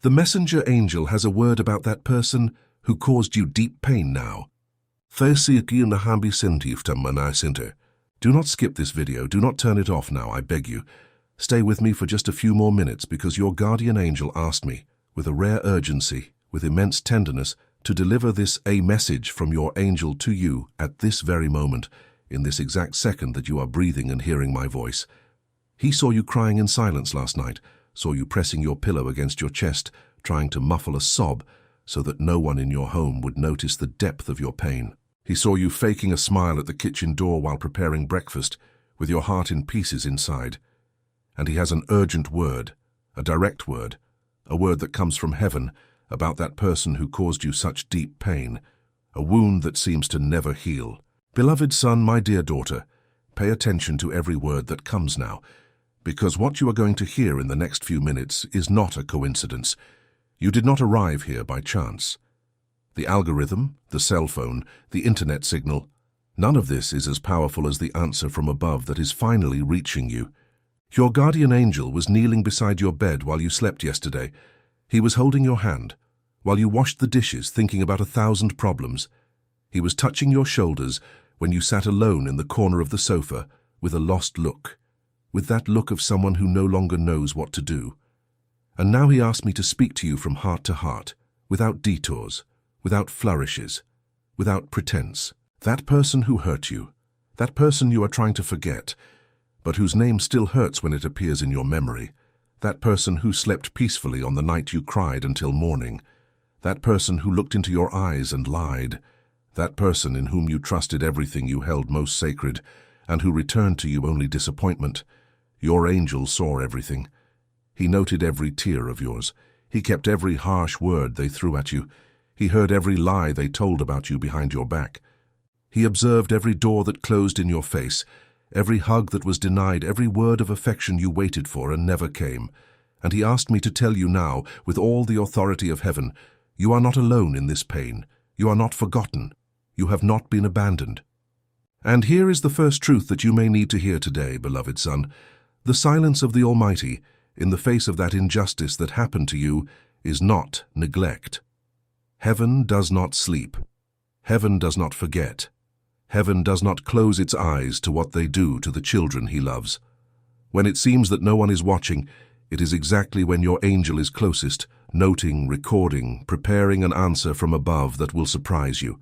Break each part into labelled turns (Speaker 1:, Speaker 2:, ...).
Speaker 1: The messenger angel has a word about that person who caused you deep pain now. Do not skip this video, do not turn it off now, I beg you. Stay with me for just a few more minutes because your guardian angel asked me, with a rare urgency, with immense tenderness, to deliver this message from your angel to you at this very moment, in this exact second that you are breathing and hearing my voice. He saw you crying in silence last night, saw you pressing your pillow against your chest, trying to muffle a sob so that no one in your home would notice the depth of your pain. He saw you faking a smile at the kitchen door while preparing breakfast, with your heart in pieces inside. And he has an urgent word, a direct word, a word that comes from heaven about that person who caused you such deep pain, a wound that seems to never heal. Beloved son, my dear daughter, pay attention to every word that comes now, because what you are going to hear in the next few minutes is not a coincidence. You did not arrive here by chance. The algorithm, the cell phone, the internet signal, none of this is as powerful as the answer from above that is finally reaching you. Your guardian angel was kneeling beside your bed while you slept yesterday. He was holding your hand while you washed the dishes, thinking about 1,000 problems. He was touching your shoulders when you sat alone in the corner of the sofa with a lost look, with that look of someone who no longer knows what to do. And now he asked me to speak to you from heart to heart, without detours, without flourishes, without pretense. That person who hurt you, that person you are trying to forget, but whose name still hurts when it appears in your memory, that person who slept peacefully on the night you cried until morning, that person who looked into your eyes and lied, that person in whom you trusted everything you held most sacred, and who returned to you only disappointment. Your angel saw everything. He noted every tear of yours. He kept every harsh word they threw at you. He heard every lie they told about you behind your back. He observed every door that closed in your face, every hug that was denied, every word of affection you waited for and never came. And he asked me to tell you now, with all the authority of heaven, you are not alone in this pain. You are not forgotten. You have not been abandoned. And here is the first truth that you may need to hear today, beloved son. The silence of the Almighty, in the face of that injustice that happened to you, is not neglect. Heaven does not sleep. Heaven does not forget. Heaven does not close its eyes to what they do to the children he loves. When it seems that no one is watching, it is exactly when your angel is closest, noting, recording, preparing an answer from above that will surprise you.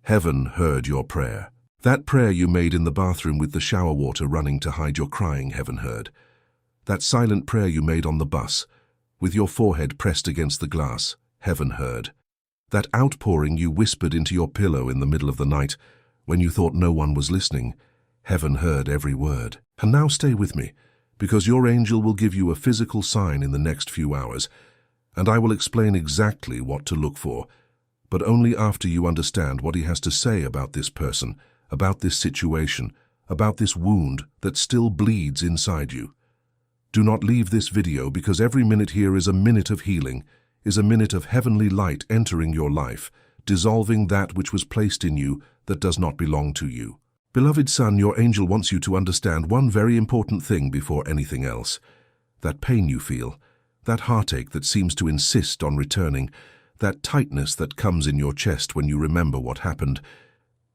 Speaker 1: Heaven heard your prayer. That prayer you made in the bathroom with the shower water running to hide your crying, heaven heard. That silent prayer you made on the bus, with your forehead pressed against the glass, heaven heard. That outpouring you whispered into your pillow in the middle of the night, when you thought no one was listening, heaven heard every word. And now stay with me, because your angel will give you a physical sign in the next few hours, and I will explain exactly what to look for, but only after you understand what he has to say about this person, about this situation, about this wound that still bleeds inside you. Do not leave this video, because every minute here is a minute of healing, is a minute of heavenly light entering your life, dissolving that which was placed in you that does not belong to you. Beloved son, your angel wants you to understand one very important thing before anything else. That pain you feel, that heartache that seems to insist on returning, that tightness that comes in your chest when you remember what happened.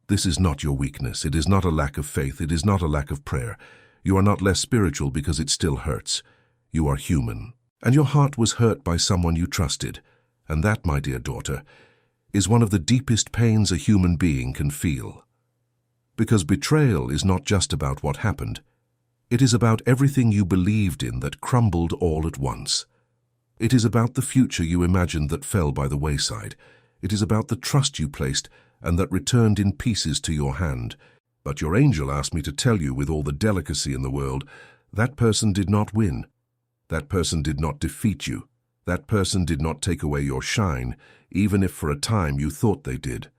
Speaker 1: This is not your weakness. It is not a lack of faith. It is not a lack of prayer. You are not less spiritual because it still hurts. You are human. And your heart was hurt by someone you trusted. And that, my dear daughter, is one of the deepest pains a human being can feel. Because betrayal is not just about what happened. It is about everything you believed in that crumbled all at once. It is about the future you imagined that fell by the wayside. It is about the trust you placed and that returned in pieces to your hand. But your angel asked me to tell you with all the delicacy in the world, that person did not win. That person did not defeat you. That person did not take away your shine, even if for a time you thought they did.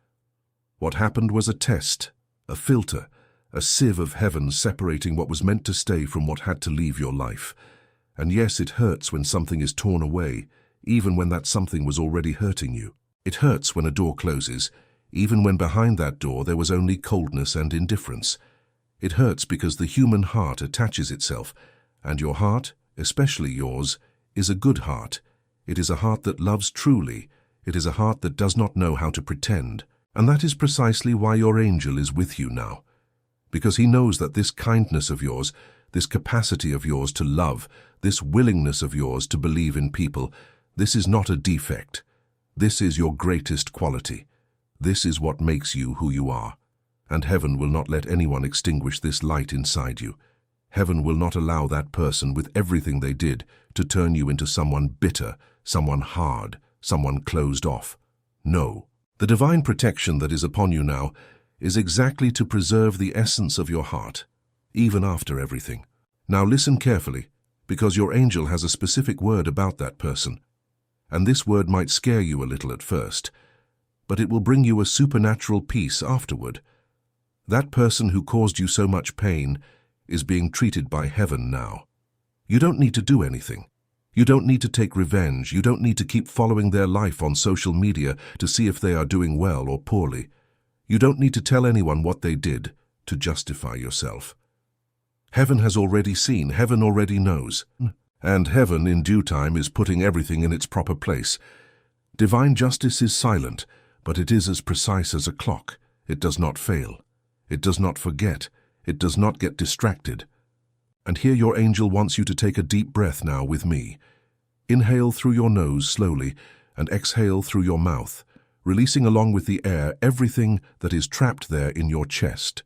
Speaker 1: What happened was a test, a filter, a sieve of heaven separating what was meant to stay from what had to leave your life. And yes, it hurts when something is torn away, even when that something was already hurting you. It hurts when a door closes, even when behind that door there was only coldness and indifference. It hurts because the human heart attaches itself, and your heart, especially yours, is a good heart. It is a heart that loves truly. It is a heart that does not know how to pretend. And that is precisely why your angel is with you now. Because he knows that this kindness of yours, this capacity of yours to love, this willingness of yours to believe in people, this is not a defect. This is your greatest quality. This is what makes you who you are. And heaven will not let anyone extinguish this light inside you. Heaven will not allow that person with everything they did to turn you into someone bitter, someone hard, someone closed off. No. The divine protection that is upon you now is exactly to preserve the essence of your heart, even after everything. Now listen carefully, because your angel has a specific word about that person. And this word might scare you a little at first, but it will bring you a supernatural peace afterward. That person who caused you so much pain is being treated by heaven now. You don't need to do anything. You don't need to take revenge. You don't need to keep following their life on social media to see if they are doing well or poorly. You don't need to tell anyone what they did to justify yourself. Heaven has already seen, heaven already knows. And heaven, in due time, is putting everything in its proper place. Divine justice is silent, but it is as precise as a clock. It does not fail. It does not forget. It does not get distracted. And here your angel wants you to take a deep breath now with me. Inhale through your nose slowly and exhale through your mouth, releasing along with the air everything that is trapped there in your chest.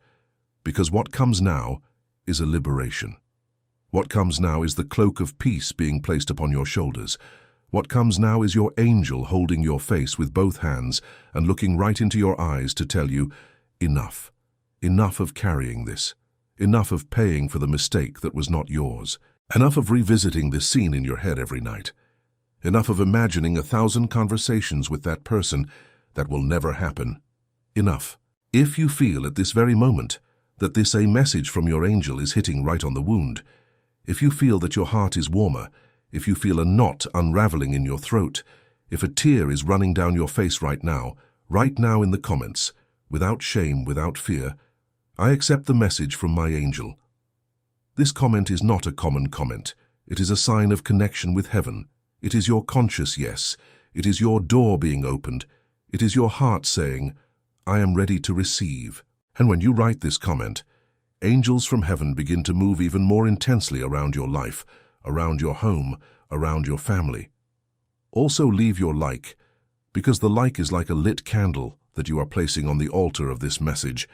Speaker 1: Because what comes now is a liberation. What comes now is the cloak of peace being placed upon your shoulders. What comes now is your angel holding your face with both hands and looking right into your eyes to tell you, enough. Enough of carrying this. Enough of paying for the mistake that was not yours. Enough of revisiting this scene in your head every night. Enough of imagining 1,000 conversations with that person that will never happen. Enough. If you feel at this very moment that this a message from your angel is hitting right on the wound, if you feel that your heart is warmer, if you feel a knot unraveling in your throat, if a tear is running down your face right now in the comments, without shame, without fear, I accept the message from my angel. This comment is not a common comment. It is a sign of connection with heaven. It is your conscious yes. It is your door being opened. It is your heart saying, I am ready to receive. And when you write this comment, angels from heaven begin to move even more intensely around your life, around your home, around your family. Also leave your like, because the like is like a lit candle that you are placing on the altar of this message.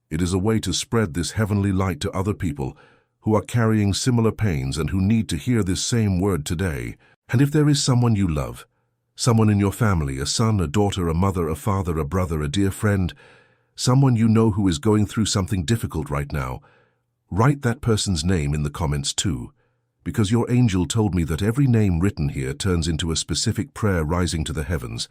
Speaker 1: It is a way to spread this heavenly light to other people who are carrying similar pains and who need to hear this same word today. And if there is someone you love, someone in your family, a son, a daughter, a mother, a father, a brother, a dear friend, someone you know who is going through something difficult right now, write that person's name in the comments too, because your angel told me that every name written here turns into a specific prayer rising to the heavens,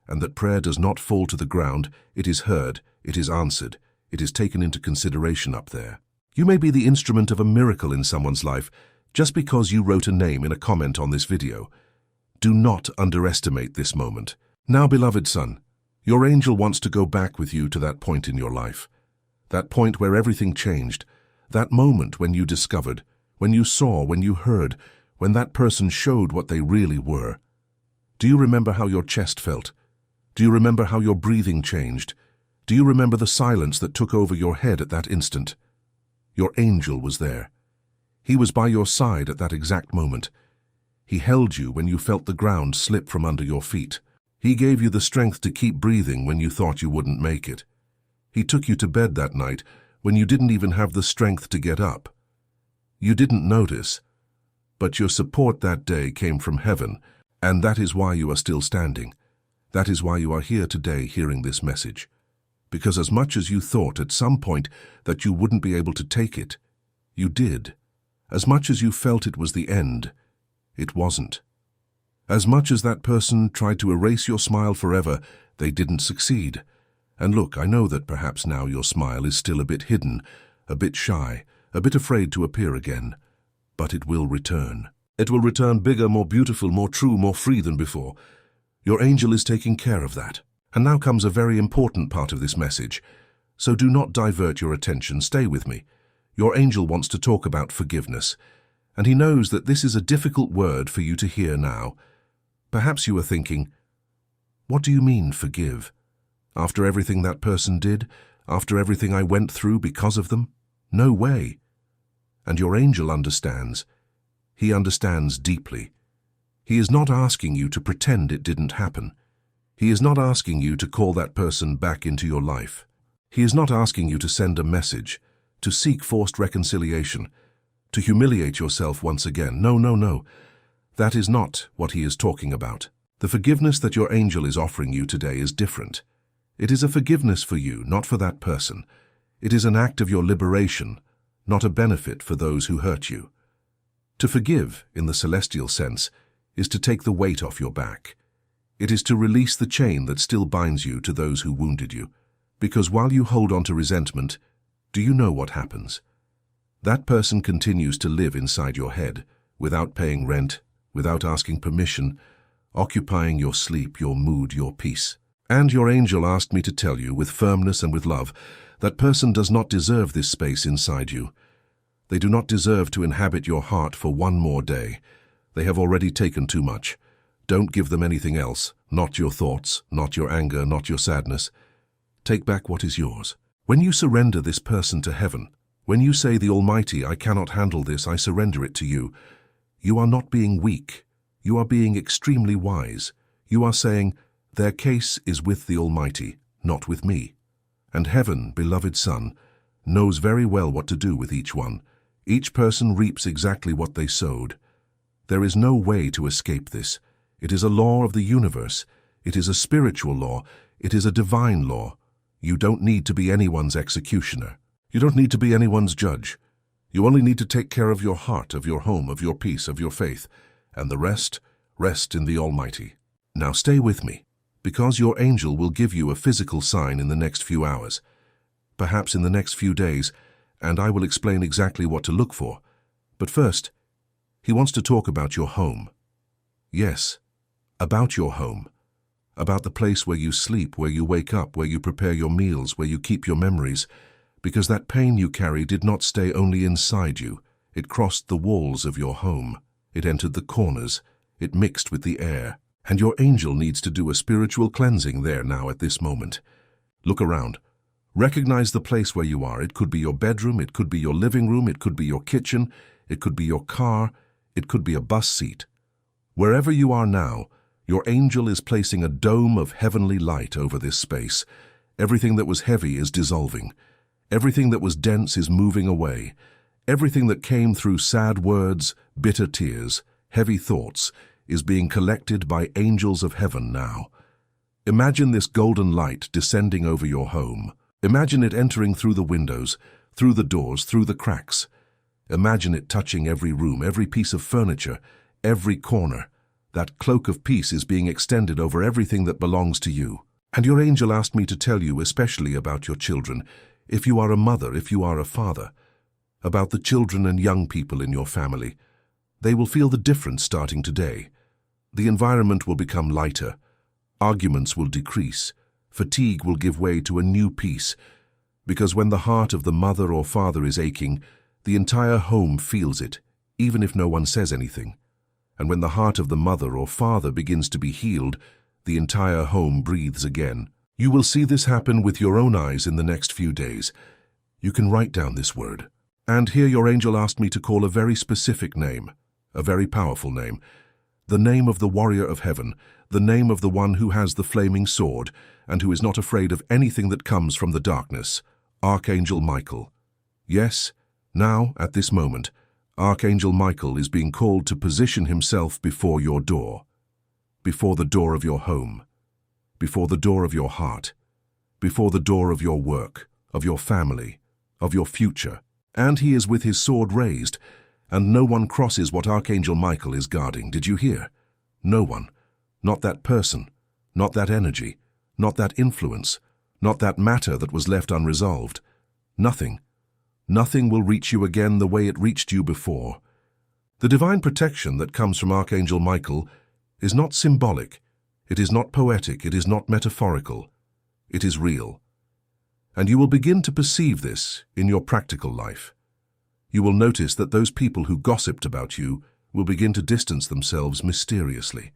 Speaker 1: and that prayer does not fall to the ground. It is heard, it is answered, it is taken into consideration up there. You may be the instrument of a miracle in someone's life just because you wrote a name in a comment on this video. Do not underestimate this moment. Now, beloved son, your angel wants to go back with you to that point in your life. That point where everything changed. That moment when you discovered, when you saw, when you heard, when that person showed what they really were. Do you remember how your chest felt? Do you remember how your breathing changed? Do you remember the silence that took over your head at that instant? Your angel was there. He was by your side at that exact moment. He held you when you felt the ground slip from under your feet. He gave you the strength to keep breathing when you thought you wouldn't make it. He took you to bed that night when you didn't even have the strength to get up. You didn't notice, but your support that day came from heaven, and that is why you are still standing. That is why you are here today hearing this message. Because as much as you thought at some point that you wouldn't be able to take it, you did. As much as you felt it was the end, it wasn't. As much as that person tried to erase your smile forever, they didn't succeed. And look, I know that perhaps now your smile is still a bit hidden, a bit shy, a bit afraid to appear again. But it will return. It will return bigger, more beautiful, more true, more free than before. Your angel is taking care of that. And now comes a very important part of this message. So do not divert your attention. Stay with me. Your angel wants to talk about forgiveness. And he knows that this is a difficult word for you to hear now. Perhaps you are thinking, what do you mean, forgive? After everything that person did? After everything I went through because of them? No way. And your angel understands. He understands deeply. He is not asking you to pretend it didn't happen. He is not asking you to call that person back into your life. He is not asking you to send a message, to seek forced reconciliation, to humiliate yourself once again. No, no, no. That is not what he is talking about. The forgiveness that your angel is offering you today is different. It is a forgiveness for you, not for that person. It is an act of your liberation, not a benefit for those who hurt you. To forgive, in the celestial sense, is to take the weight off your back. It is to release the chain that still binds you to those who wounded you. Because while you hold on to resentment, do you know what happens? That person continues to live inside your head, without paying rent, without asking permission, occupying your sleep, your mood, your peace. And your angel asked me to tell you, with firmness and with love, that person does not deserve this space inside you. They do not deserve to inhabit your heart for one more day. They have already taken too much. Don't give them anything else, not your thoughts, not your anger, not your sadness. Take back what is yours. When you surrender this person to heaven, when you say, the Almighty, I cannot handle this, I surrender it to you, you are not being weak. You are being extremely wise. You are saying, their case is with the Almighty, not with me. And heaven, beloved Son, knows very well what to do with each one. Each person reaps exactly what they sowed. There is no way to escape this. It is a law of the universe. It is a spiritual law. It is a divine law. You don't need to be anyone's executioner. You don't need to be anyone's judge. You only need to take care of your heart, of your home, of your peace, of your faith, and the rest in the Almighty. Now stay with me, because your angel will give you a physical sign in the next few hours, perhaps in the next few days, and I will explain exactly what to look for. But first, he wants to talk about your home. Yes, about your home. About the place where you sleep, where you wake up, where you prepare your meals, where you keep your memories, because that pain you carry did not stay only inside you. It crossed the walls of your home. It entered the corners. It mixed with the air. And your angel needs to do a spiritual cleansing there now at this moment. Look around. Recognize the place where you are. It could be your bedroom, it could be your living room, it could be your kitchen, it could be your car, it could be a bus seat. Wherever you are now, your angel is placing a dome of heavenly light over this space. Everything that was heavy is dissolving. Everything that was dense is moving away. Everything that came through sad words, bitter tears, heavy thoughts, is being collected by angels of heaven now. Imagine this golden light descending over your home. Imagine it entering through the windows, through the doors, through the cracks. Imagine it touching every room, every piece of furniture, every corner. That cloak of peace is being extended over everything that belongs to you. And your angel asked me to tell you especially about your children, if you are a mother, if you are a father, about the children and young people in your family. They will feel the difference starting today. The environment will become lighter. Arguments will decrease. Fatigue will give way to a new peace. Because when the heart of the mother or father is aching, the entire home feels it, even if no one says anything. And when the heart of the mother or father begins to be healed, the entire home breathes again. You will see this happen with your own eyes in the next few days. You can write down this word. And here your angel asked me to call a very specific name, a very powerful name, the name of the warrior of heaven, the name of the one who has the flaming sword and who is not afraid of anything that comes from the darkness, Archangel Michael. Yes, now, at this moment, Archangel Michael is being called to position himself before your door, before the door of your home, before the door of your heart, before the door of your work, of your family, of your future. And he is with his sword raised, and no one crosses what Archangel Michael is guarding. Did you hear? No one. Not that person, not that energy, not that influence, not that matter that was left unresolved. Nothing. Nothing will reach you again the way it reached you before. The divine protection that comes from Archangel Michael is not symbolic, it is not poetic, it is not metaphorical. It is real. And you will begin to perceive this in your practical life. You will notice that those people who gossiped about you will begin to distance themselves mysteriously.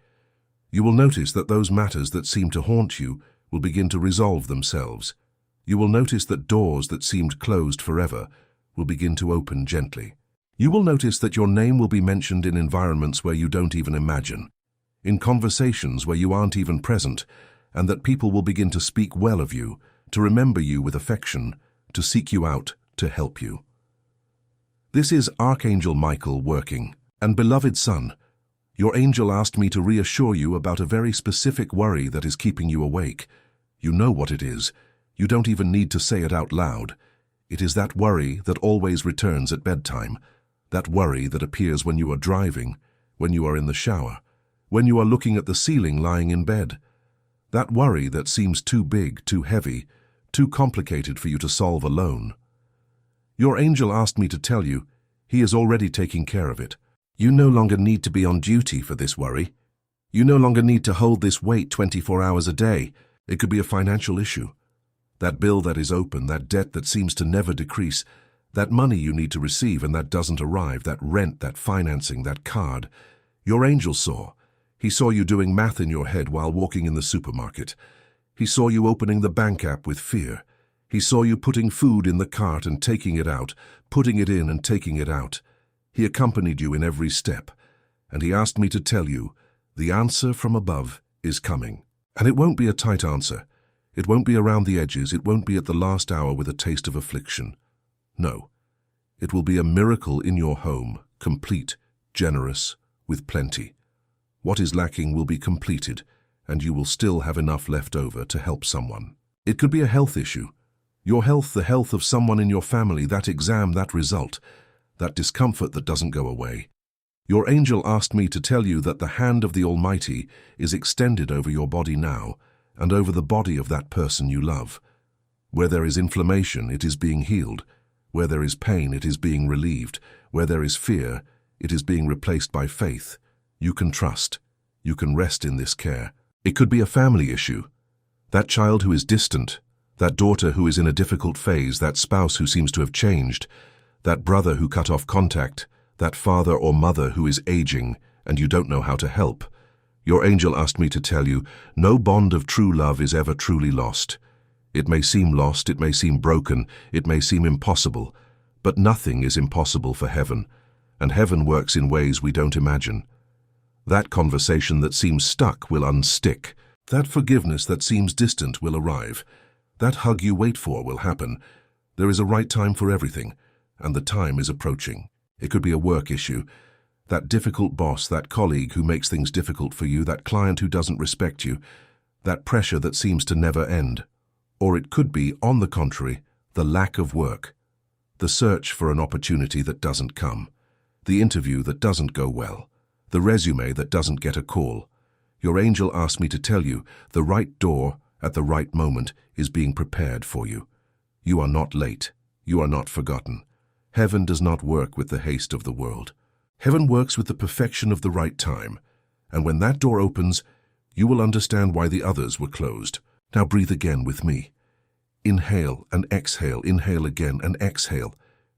Speaker 1: You will notice that those matters that seem to haunt you will begin to resolve themselves. You will notice that doors that seemed closed forever will begin to open gently. You will notice that your name will be mentioned in environments where you don't even imagine, in conversations where you aren't even present, and that people will begin to speak well of you, to remember you with affection, to seek you out, to help you. This is Archangel Michael working. And beloved son, your angel asked me to reassure you about a very specific worry that is keeping you awake. You know what it is. You don't even need to say it out loud. It is that worry that always returns at bedtime, that worry that appears when you are driving, when you are in the shower, when you are looking at the ceiling lying in bed. That worry that seems too big, too heavy, too complicated for you to solve alone. Your angel asked me to tell you, he is already taking care of it. You no longer need to be on duty for this worry. You no longer need to hold this weight 24 hours a day. It could be a financial issue. That bill that is open, that debt that seems to never decrease, that money you need to receive and that doesn't arrive, that rent, that financing, that card. Your angel saw. He saw you doing math in your head while walking in the supermarket. He saw you opening the bank app with fear. He saw you putting food in the cart and taking it out, putting it in and taking it out. He accompanied you in every step, and he asked me to tell you, the answer from above is coming. And it won't be a tight answer. It won't be around the edges. It won't be at the last hour with a taste of affliction. No, it will be a miracle in your home, complete, generous, with plenty. What is lacking will be completed, and you will still have enough left over to help someone. It could be a health issue. Your health, the health of someone in your family, that exam, that result, that discomfort that doesn't go away. Your angel asked me to tell you that the hand of the Almighty is extended over your body now and over the body of that person you love. Where there is inflammation, it is being healed. Where there is pain, it is being relieved. Where there is fear, it is being replaced by faith. You can trust. You can rest in this care. It could be a family issue. That child who is distant, that daughter who is in a difficult phase, that spouse who seems to have changed, that brother who cut off contact, that father or mother who is aging and you don't know how to help. Your angel asked me to tell you, no bond of true love is ever truly lost. It may seem lost, it may seem broken, it may seem impossible, but nothing is impossible for heaven, and heaven works in ways we don't imagine. That conversation that seems stuck will unstick. That forgiveness that seems distant will arrive. That hug you wait for will happen. There is a right time for everything, and the time is approaching. It could be a work issue. That difficult boss, that colleague who makes things difficult for you, that client who doesn't respect you, that pressure that seems to never end. Or it could be, on the contrary, the lack of work, the search for an opportunity that doesn't come, the interview that doesn't go well, the resume that doesn't get a call. Your angel asked me to tell you, the right door at the right moment is being prepared for you. You are not late. You are not forgotten. Heaven does not work with the haste of the world. Heaven works with the perfection of the right time. And when that door opens, you will understand why the others were closed. Now breathe again with me. Inhale and exhale, inhale again and exhale.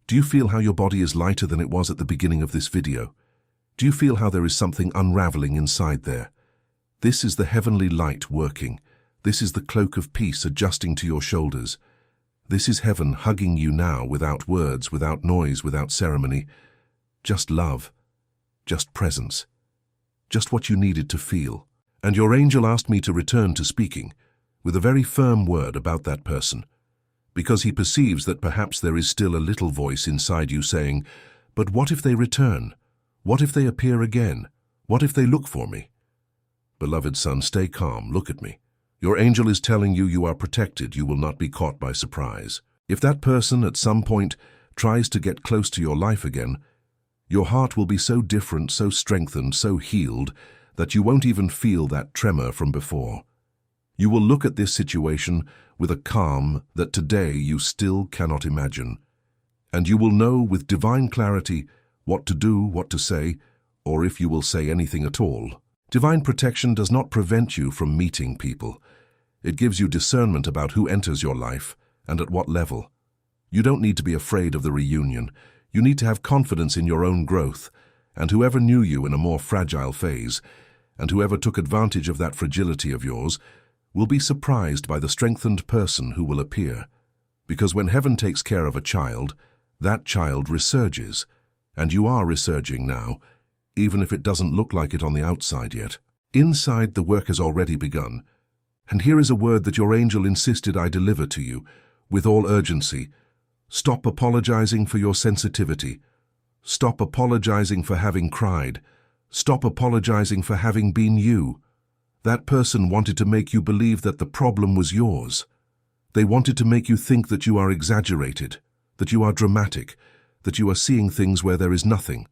Speaker 1: Do you feel how your body is lighter than it was at the beginning of this video? Do you feel how there is something unraveling inside there? This is the heavenly light working. This is the cloak of peace adjusting to your shoulders. This is heaven hugging you now without words, without noise, without ceremony. Just love, just presence, just what you needed to feel. And your angel asked me to return to speaking with a very firm word about that person, because he perceives that perhaps there is still a little voice inside you saying, but what if they return? What if they appear again? What if they look for me? Beloved son, stay calm, look at me. Your angel is telling you you are protected, you will not be caught by surprise. If that person at some point tries to get close to your life again, your heart will be so different, so strengthened, so healed, that you won't even feel that tremor from before. You will look at this situation with a calm that today you still cannot imagine, and you will know with divine clarity what to do, what to say, or if you will say anything at all. Divine protection does not prevent you from meeting people. It gives you discernment about who enters your life and at what level. You don't need to be afraid of the reunion. You need to have confidence in your own growth, and whoever knew you in a more fragile phase, and whoever took advantage of that fragility of yours will be surprised by the strengthened person who will appear. Because when heaven takes care of a child, that child resurges, and you are resurging now, even if it doesn't look like it on the outside yet. Inside, the work has already begun. And here is a word that your angel insisted I deliver to you, with all urgency. Stop apologizing for your sensitivity. Stop apologizing for having cried. Stop apologizing for having been you. That person wanted to make you believe that the problem was yours. They wanted to make you think that you are exaggerated, that you are dramatic, that you are seeing things where there is nothing.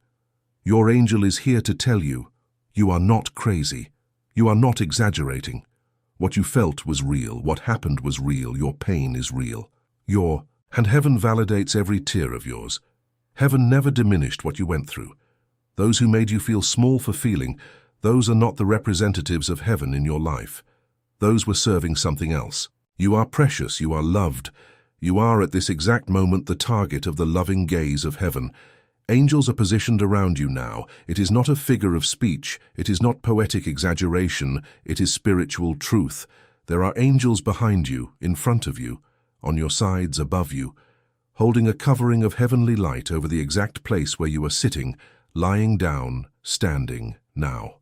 Speaker 1: Your angel is here to tell you, you are not crazy. You are not exaggerating. What you felt was real. What happened was real. Your pain is real. And heaven validates every tear of yours. Heaven never diminished what you went through. Those who made you feel small for feeling, those are not the representatives of heaven in your life. Those were serving something else. You are precious. You are loved. You are at this exact moment the target of the loving gaze of heaven. Angels are positioned around you now. It is not a figure of speech. It is not poetic exaggeration. It is spiritual truth. There are angels behind you, in front of you, on your sides, above you, holding a covering of heavenly light over the exact place where you are sitting, lying down, standing, now.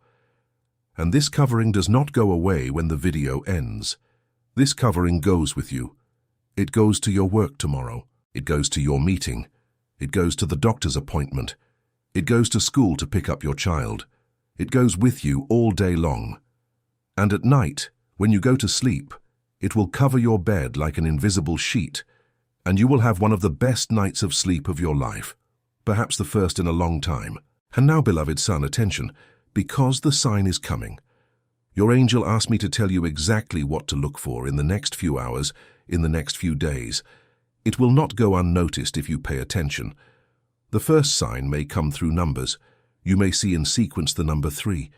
Speaker 1: And this covering does not go away when the video ends. This covering goes with you. It goes to your work tomorrow. It goes to your meeting. It goes to the doctor's appointment. It goes to school to pick up your child. It goes with you all day long. And at night, when you go to sleep, it will cover your bed like an invisible sheet, and you will have one of the best nights of sleep of your life, perhaps the first in a long time. And now, beloved son, attention, because the sign is coming. Your angel asked me to tell you exactly what to look for in the next few hours, in the next few days. It will not go unnoticed if you pay attention. The first sign may come through numbers. You may see in sequence the number 3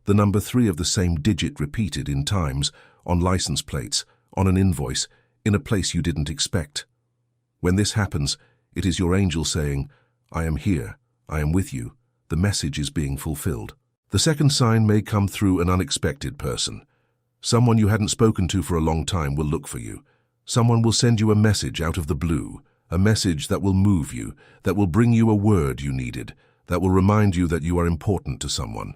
Speaker 1: of the same digit repeated in times, on license plates, on an invoice, in a place you didn't expect. When this happens, it is your angel saying, I am here, I am with you, the message is being fulfilled. The second sign may come through an unexpected person. Someone you hadn't spoken to for a long time will look for you. Someone will send you a message out of the blue, a message that will move you, that will bring you a word you needed, that will remind you that you are important to someone.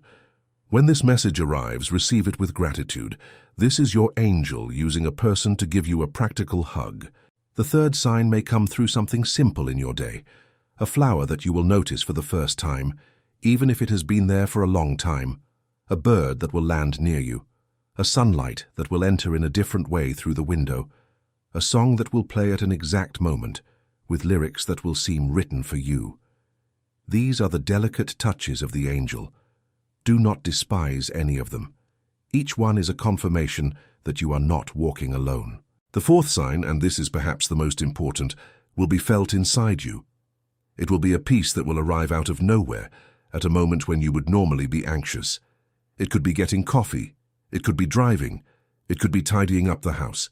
Speaker 1: When this message arrives, receive it with gratitude. This is your angel using a person to give you a practical hug. The third sign may come through something simple in your day, a flower that you will notice for the first time, even if it has been there for a long time, a bird that will land near you, a sunlight that will enter in a different way through the window, a song that will play at an exact moment, with lyrics that will seem written for you. These are the delicate touches of the angel. Do not despise any of them. Each one is a confirmation that you are not walking alone. The fourth sign, and this is perhaps the most important, will be felt inside you. It will be a peace that will arrive out of nowhere, at a moment when you would normally be anxious. It could be getting coffee. It could be driving. It could be tidying up the house.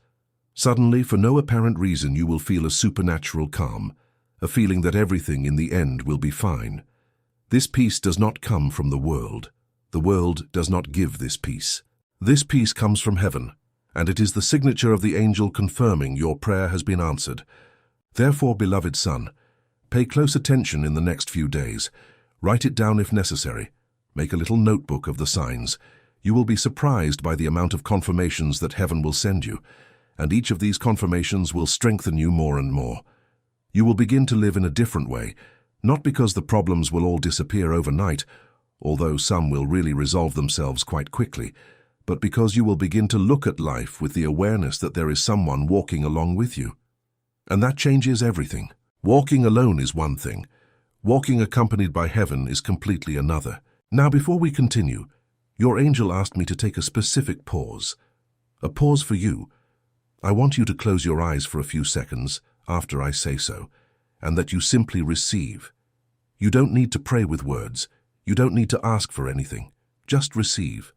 Speaker 1: Suddenly, for no apparent reason, you will feel a supernatural calm, a feeling that everything in the end will be fine. This peace does not come from the world. The world does not give this peace. This peace comes from heaven, and it is the signature of the angel confirming your prayer has been answered. Therefore, beloved son, pay close attention in the next few days. Write it down if necessary. Make a little notebook of the signs. You will be surprised by the amount of confirmations that heaven will send you, and each of these confirmations will strengthen you more and more. You will begin to live in a different way, not because the problems will all disappear overnight, although some will really resolve themselves quite quickly, but because you will begin to look at life with the awareness that there is someone walking along with you. And that changes everything. Walking alone is one thing. Walking accompanied by heaven is completely another. Now, before we continue, your angel asked me to take a specific pause. A pause for you. I want you to close your eyes for a few seconds after I say so, and that you simply receive. You don't need to pray with words. You don't need to ask for anything. Just receive.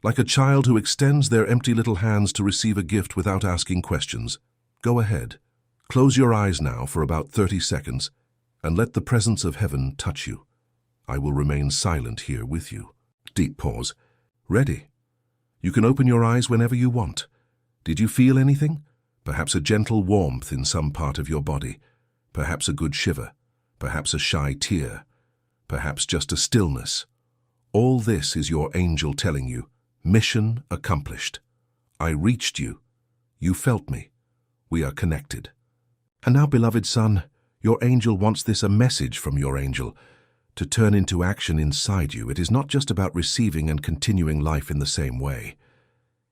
Speaker 1: Like a child who extends their empty little hands to receive a gift without asking questions. Go ahead. Close your eyes now for about 30 seconds and let the presence of heaven touch you. I will remain silent here with you. Deep pause. Ready. You can open your eyes whenever you want. Did you feel anything? Perhaps a gentle warmth in some part of your body. Perhaps a good shiver. Perhaps a shy tear. Perhaps just a stillness. All this is your angel telling you, mission accomplished. I reached you. You felt me. We are connected. And now, beloved son, your angel wants this a message from your angel to turn into action inside you. It is not just about receiving and continuing life in the same way.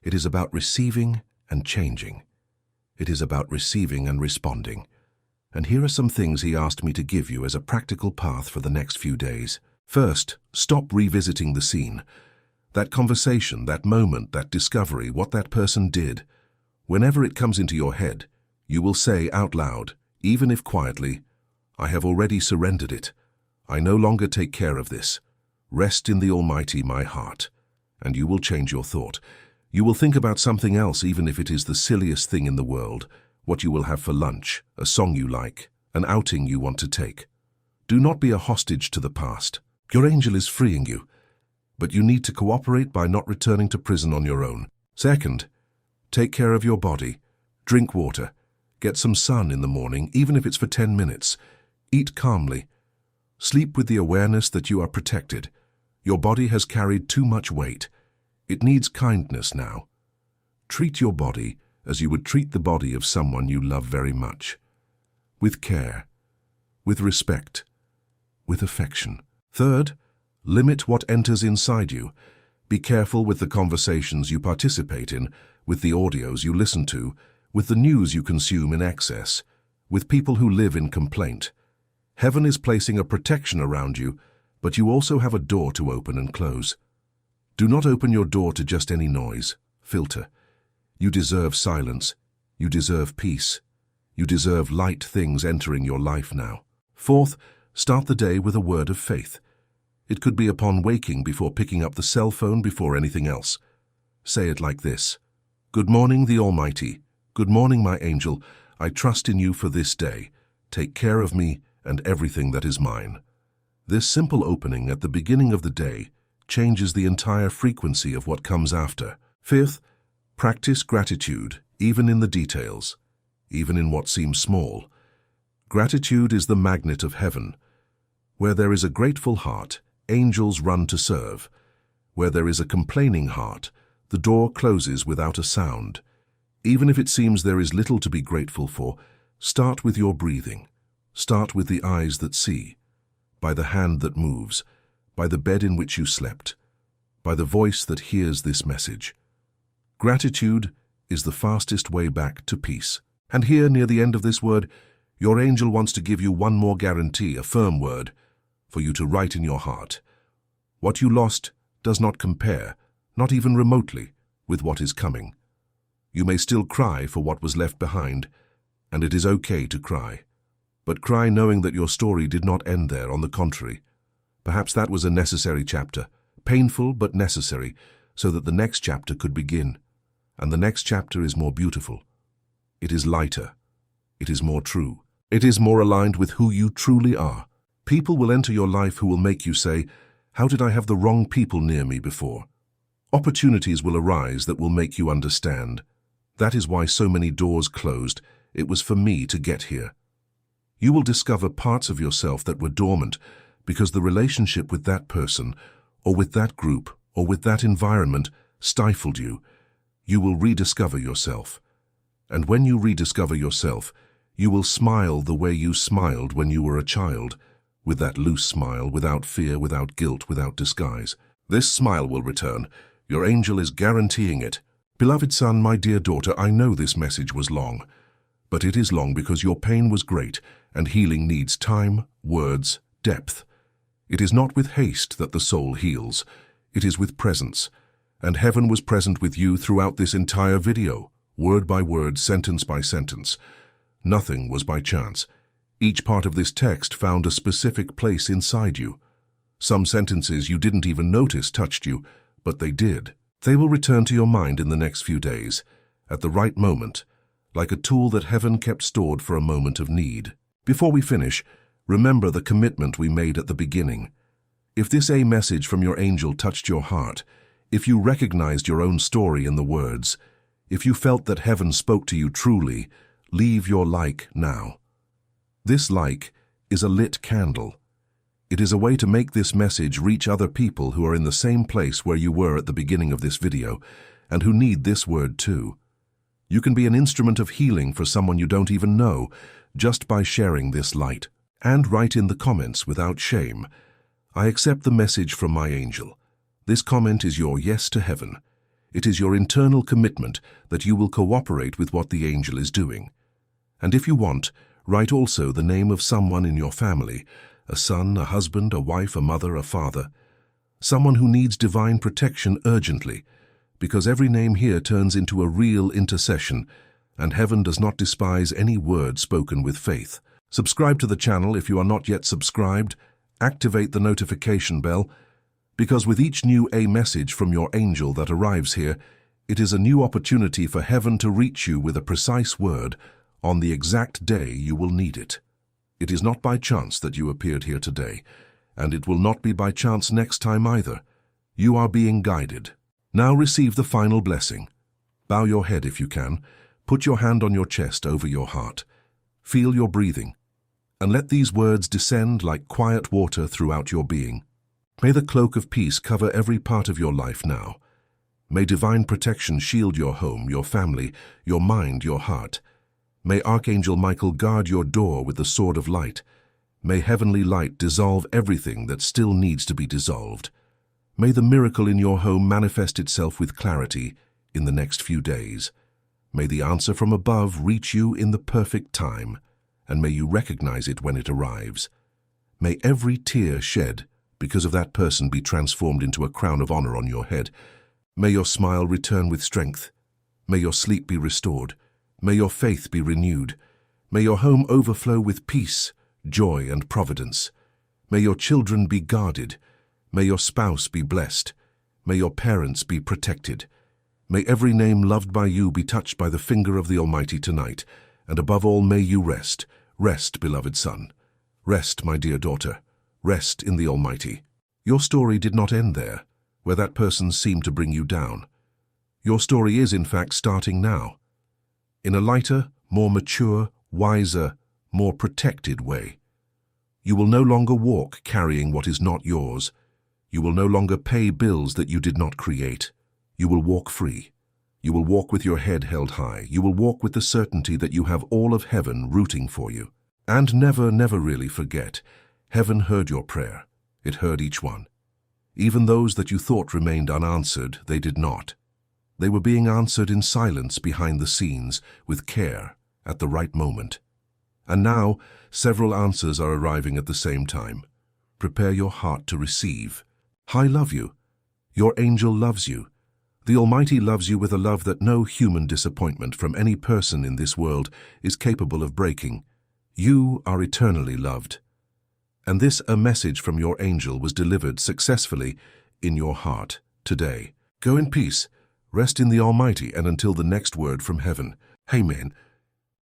Speaker 1: It is about receiving and changing. It is about receiving and responding. And here are some things he asked me to give you as a practical path for the next few days. First, stop revisiting the scene. That conversation, that moment, that discovery, what that person did. Whenever it comes into your head, you will say out loud, even if quietly, I have already surrendered it. I no longer take care of this. Rest in the Almighty, my heart. And you will change your thought. You will think about something else, even if it is the silliest thing in the world. What you will have for lunch, a song you like, an outing you want to take. Do not be a hostage to the past. Your angel is freeing you, but you need to cooperate by not returning to prison on your own. Second, take care of your body. Drink water. Get some sun in the morning, even if it's for 10 minutes. Eat calmly. Sleep with the awareness that you are protected. Your body has carried too much weight. It needs kindness now. Treat your body as you would treat the body of someone you love very much. With care, with respect, with affection. Third, limit what enters inside you. Be careful with the conversations you participate in, with the audios you listen to, with the news you consume in excess, with people who live in complaint. Heaven is placing a protection around you, but you also have a door to open and close. Do not open your door to just any noise. Filter. You deserve silence. You deserve peace. You deserve light things entering your life now. Fourth, start the day with a word of faith. It could be upon waking, before picking up the cell phone, before anything else. Say it like this. Good morning, the Almighty. Good morning, my angel. I trust in you for this day. Take care of me and everything that is mine. This simple opening at the beginning of the day changes the entire frequency of what comes after. Fifth, practice gratitude, even in the details, even in what seems small. Gratitude is the magnet of heaven. Where there is a grateful heart, angels run to serve. Where there is a complaining heart, the door closes without a sound. Even if it seems there is little to be grateful for, start with your breathing. Start with the eyes that see, by the hand that moves, by the bed in which you slept, by the voice that hears this message. Gratitude is the fastest way back to peace. And here, near the end of this word, your angel wants to give you one more guarantee, a firm word, for you to write in your heart. What you lost does not compare, not even remotely, with what is coming. You may still cry for what was left behind, and it is okay to cry. But cry knowing that your story did not end there, on the contrary. Perhaps that was a necessary chapter, painful but necessary, so that the next chapter could begin. And the next chapter is more beautiful. It is lighter. It is more true. It is more aligned with who you truly are. People will enter your life who will make you say, how did I have the wrong people near me before? Opportunities will arise that will make you understand. That is why so many doors closed. It was for me to get here. You will discover parts of yourself that were dormant because the relationship with that person, or with that group, or with that environment stifled you. You will rediscover yourself. And when you rediscover yourself, you will smile the way you smiled when you were a child, with that loose smile, without fear, without guilt, without disguise. This smile will return. Your angel is guaranteeing it. Beloved son, my dear daughter, I know this message was long, but it is long because your pain was great, and healing needs time, words, depth. It is not with haste that the soul heals. It is with presence. And heaven was present with you throughout this entire video, word by word, sentence by sentence. Nothing was by chance. Each part of this text found a specific place inside you. Some sentences you didn't even notice touched you, but they did. They will return to your mind in the next few days, at the right moment, like a tool that heaven kept stored for a moment of need. Before we finish, remember the commitment we made at the beginning. If this message from your angel touched your heart, If you recognized your own story in the words, if you felt that heaven spoke to you truly, leave your like now. This like is a lit candle. It is a way to make this message reach other people who are in the same place where you were at the beginning of this video and who need this word too. You can be an instrument of healing for someone you don't even know just by sharing this light. And write in the comments without shame, "I accept the message from my angel." This comment is your yes to heaven. It is your internal commitment that you will cooperate with what the angel is doing. And if you want, write also the name of someone in your family, a son, a husband, a wife, a mother, a father, someone who needs divine protection urgently, because every name here turns into a real intercession, and heaven does not despise any word spoken with faith. Subscribe to the channel if you are not yet subscribed. Activate the notification bell, because with each new message from your angel that arrives here, it is a new opportunity for heaven to reach you with a precise word on the exact day you will need it. It is not by chance that you appeared here today, and it will not be by chance next time either. You are being guided. Now receive the final blessing. Bow your head if you can. Put your hand on your chest over your heart. Feel your breathing, and let these words descend like quiet water throughout your being. May the cloak of peace cover every part of your life now. May divine protection shield your home, your family, your mind, your heart. May Archangel Michael guard your door with the sword of light. May heavenly light dissolve everything that still needs to be dissolved. May the miracle in your home manifest itself with clarity in the next few days. May the answer from above reach you in the perfect time, and may you recognize it when it arrives. May every tear shed because of that person be transformed into a crown of honor on your head. May your smile return with strength. May your sleep be restored. May your faith be renewed. May your home overflow with peace, joy, and providence. May your children be guarded. May your spouse be blessed. May your parents be protected. May every name loved by you be touched by the finger of the Almighty tonight, and above all may you rest. Rest, beloved son. Rest, my dear daughter. Rest in the Almighty. Your story did not end there, where that person seemed to bring you down. Your story is, in fact, starting now, in a lighter, more mature, wiser, more protected way. You will no longer walk carrying what is not yours. You will no longer pay bills that you did not create. You will walk free. You will walk with your head held high. You will walk with the certainty that you have all of heaven rooting for you. And never, never really forget, heaven heard your prayer. It heard each one. Even those that you thought remained unanswered, they did not. They were being answered in silence behind the scenes, with care, at the right moment. And now, several answers are arriving at the same time. Prepare your heart to receive. I love you. Your angel loves you. The Almighty loves you with a love that no human disappointment from any person in this world is capable of breaking. You are eternally loved. And this a message from your angel was delivered successfully in your heart today. Go in peace, rest in the Almighty, and until the next word from heaven. Amen.